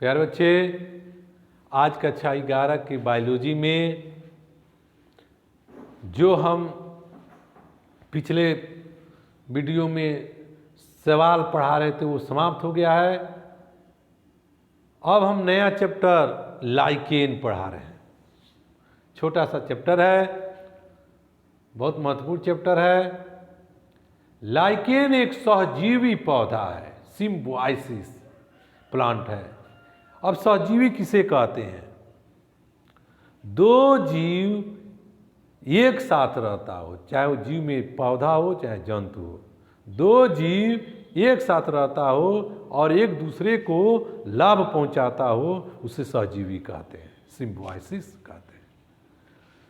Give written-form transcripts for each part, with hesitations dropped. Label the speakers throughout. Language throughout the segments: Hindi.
Speaker 1: प्यारे बच्चे, आज कक्षा 11 की बायोलॉजी में जो हम पिछले वीडियो में सवाल पढ़ा रहे थे वो समाप्त हो गया है। अब हम नया चैप्टर लाइकेन पढ़ा रहे हैं। छोटा सा चैप्टर है, बहुत महत्वपूर्ण चैप्टर है। लाइकेन एक सहजीवी पौधा है, सिम्बायोसिस प्लांट है। अब सहजीवी किसे कहते हैं? दो जीव एक साथ रहता हो, चाहे वो जीव में पौधा हो चाहे जंतु हो, दो जीव एक साथ रहता हो और एक दूसरे को लाभ पहुंचाता हो, उसे सहजीवी कहते हैं, सिम्बायोसिस कहते हैं।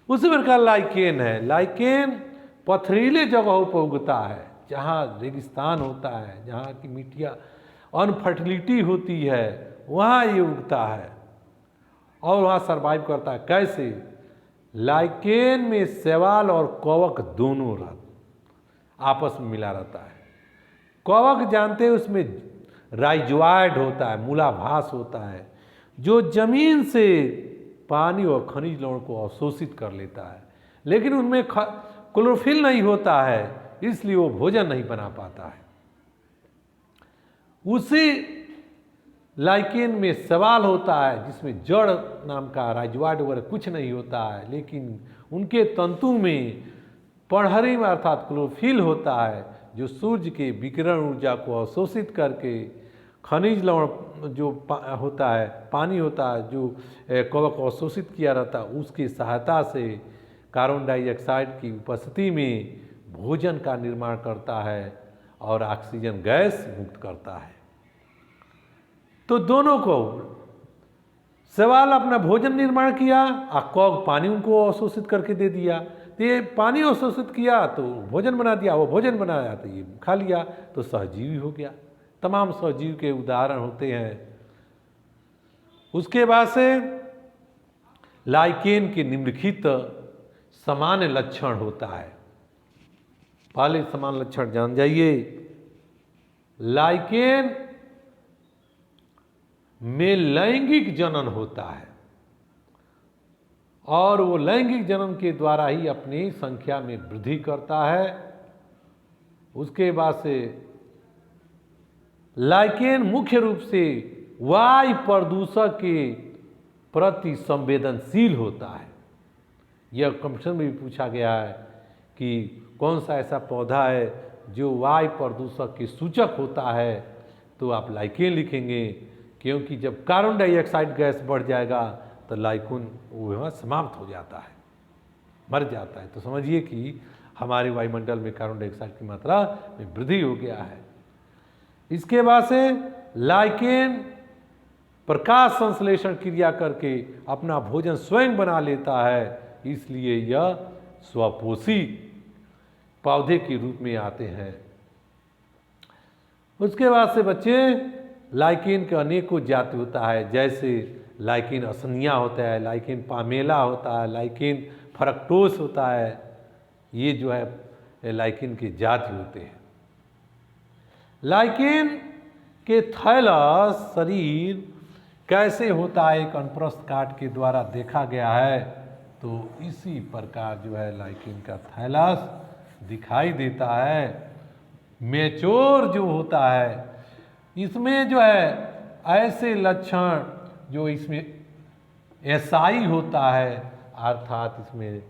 Speaker 1: उसी प्रकार लाइकेन है। लाइकेन पथरीले जगहों पर उगता है, जहाँ रेगिस्तान होता है, जहाँ की मिट्टियाँ अनफर्टिलिटी होती है, वहाँ ये उगता है और वहाँ सरवाइव करता है। कैसे? लाइकेन में शैवाल और कवक दोनों आपस में मिला रहता है। कवक जानते हैं, उसमें राइजोइड होता है, मूलाभास होता है, जो जमीन से पानी और खनिज लवण को अवशोषित कर लेता है, लेकिन उनमें क्लोरोफिल नहीं होता है, इसलिए वो भोजन नहीं बना पाता है। उसी लाइकेन में शैवाल होता है, जिसमें जड़ नाम का राइजोइड वगैरह कुछ नहीं होता है, लेकिन उनके तंतु में पणहरी में अर्थात क्लोरोफिल होता है, जो सूर्य के विकिरण ऊर्जा को अवशोषित करके खनिज लवण जो होता है, पानी होता है, जो कवक अवशोषित किया रहता है, उसकी सहायता से कार्बन डाइऑक्साइड की उपस्थिति में भोजन का निर्माण करता है और ऑक्सीजन गैस मुक्त करता है। तो दोनों को, शैवाल अपना भोजन निर्माण किया और कवक पानी उनको अवशोषित करके दे दिया। तो ये पानी अवशोषित किया तो भोजन बना दिया, वो भोजन बनाया तो ये खा लिया, तो सहजीवी हो गया। तमाम सहजीव के उदाहरण होते हैं। उसके बाद से लाइकेन के निम्नलिखित सामान्य लक्षण होता है। पहले सामान्य लक्षण जान जाइए। लाइकेन में लैंगिक जनन होता है और वो लैंगिक जनन के द्वारा ही अपनी संख्या में वृद्धि करता है। उसके बाद से लाइकेन मुख्य रूप से वायु प्रदूषण के प्रति संवेदनशील होता है। यह कंपटीशन में भी पूछा गया है कि कौन सा ऐसा पौधा है जो वायु प्रदूषण के सूचक होता है, तो आप लाइकेन लिखेंगे, क्योंकि जब कार्बन डाइऑक्साइड गैस बढ़ जाएगा तो लाइकेन वह समाप्त हो जाता है, मर जाता है। तो समझिए कि हमारे वायुमंडल में कार्बन डाइऑक्साइड की मात्रा में वृद्धि हो गया है। इसके बाद से लाइकेन प्रकाश संश्लेषण क्रिया करके अपना भोजन स्वयं बना लेता है, इसलिए यह स्वपोषी पौधे के रूप में आते हैं। उसके बाद से बच्चे, लाइकेन के अनेकों जाति होता है, जैसे लाइकेन असनिया होता है, लाइकेन पामेला होता है, लाइकेन फ्रक्टोस होता है। ये जो है लाइकेन के जाति होते हैं। लाइकेन के थैलस शरीर कैसे होता है, एक अनप्रस्थ काट के द्वारा देखा गया है। तो इसी प्रकार जो है लाइकेन का थैलस दिखाई देता है। मैच्योर जो होता है, इसमें जो है ऐसे लक्षण जो इसमें एसाई होता है, अर्थात इसमें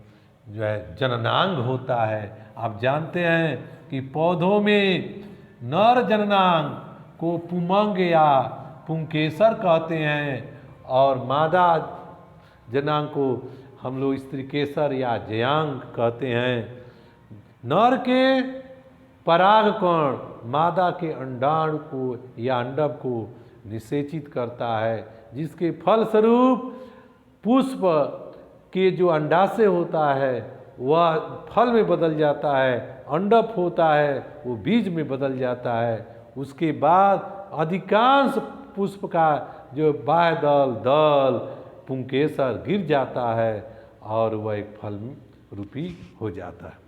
Speaker 1: जो है जननांग होता है। आप जानते हैं कि पौधों में नर जननांग को पुमंग या पुंकेसर कहते हैं और मादा जननांग को हम लोग स्त्रीकेसर या जयांग कहते हैं। नर के परागकण मादा के अंडाणु को या अंडक को निषेचित करता है, जिसके फलस्वरूप पुष्प के जो अंडाशय होता है वह फल में बदल जाता है, अंडक होता है वो बीज में बदल जाता है। उसके बाद अधिकांश पुष्प का जो बाह्य दल पुंकेसर गिर जाता है और वह एक फल रूपी हो जाता है।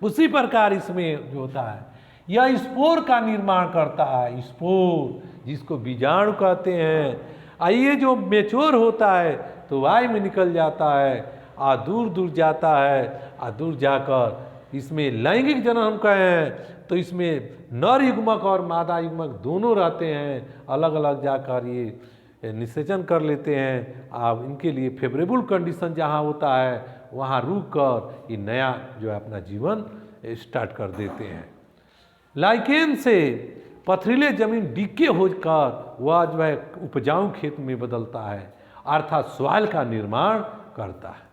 Speaker 1: उसी प्रकार इसमें जो होता है, यह स्पोर का निर्माण करता है। स्पोर जिसको बीजाणु कहते हैं, ये जो मेच्योर होता है तो वाई में निकल जाता है, दूर दूर जाता है, दूर जाकर इसमें लैंगिक जनन हम कहें तो इसमें नर युग्मक और मादा युग्मक दोनों रहते हैं, अलग अलग जाकर ये निषेचन कर लेते हैं। अब इनके लिए फेवरेबल कंडीशन जहाँ होता है वहाँ रुक कर ये नया जो है अपना जीवन स्टार्ट कर देते हैं। लाइकेन से पथरीले जमीन डीके होकर वह जो है उपजाऊ खेत में बदलता है, अर्थात सॉइल का निर्माण करता है।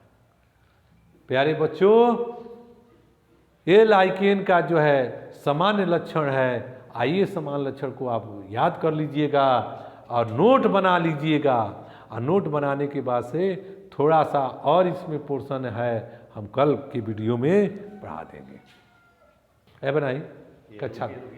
Speaker 1: प्यारे बच्चों, ये लाइकेन का जो है सामान्य लक्षण है। आइए सामान्य लक्षण को आप याद कर लीजिएगा और नोट बना लीजिएगा, और नोट बनाने के बाद से थोड़ा सा और इसमें पोर्शन है, हम कल के वीडियो में पढ़ा देंगे। है बनाई कक्षा